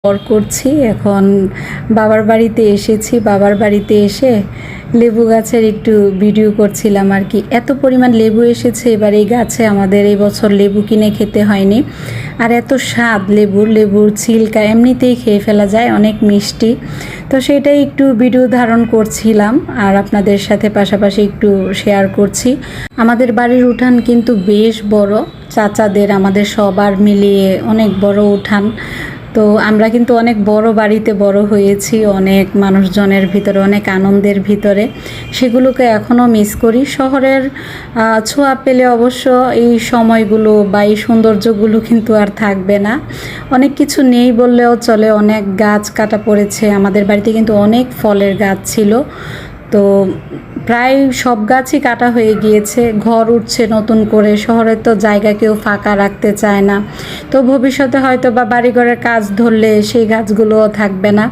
করছি এখন বাবার বাড়িতে এসেছি। বাবার বাড়িতে এসে লেবু গাছের একটু ভিডিও করছিলাম আর কি। এত পরিমাণ লেবু এসেছে এবার এই গাছে, আমাদের এই বছর লেবু কিনে খেতে হয়নি। আর এত স্বাদ লেবুর ছিলকা এমনিতেই খেয়ে ফেলা যায়, অনেক মিষ্টি। তো সেটাই একটু ভিডিও ধারণ করছিলাম আর আপনাদের সাথে পাশাপাশি একটু শেয়ার করছি। আমাদের বাড়ির উঠান কিন্তু বেশ বড়, চাচাদের আমাদের সবার মিলিয়ে অনেক বড় উঠান। তো আমরা কিন্তু অনেক বড় বাড়িতে বড় হয়েছি, অনেক মানুষজনের ভিতরে, অনেক আনন্দের ভিতরে। সেগুলোকে এখনও মিস করি। শহরের ছোঁয়া পেলে অবশ্য এই সময়গুলো বা এই সৌন্দর্যগুলো কিন্তু আর থাকবে না। অনেক কিছু নেই বললেও চলে, অনেক গাছ কাটা পড়েছে। আমাদের বাড়িতে কিন্তু অনেক ফলের গাছ ছিল, তো প্রায় সব গাছই কাটা হয়ে গিয়েছে। ঘর উঠছে নতুন করে, শহরে তো জায়গা কেউ ফাঁকা রাখতে চায় না। তো ভবিষ্যতে হয়তো বা বাড়িঘরের কাজ ধরলে সেই গাছগুলোও থাকবে না।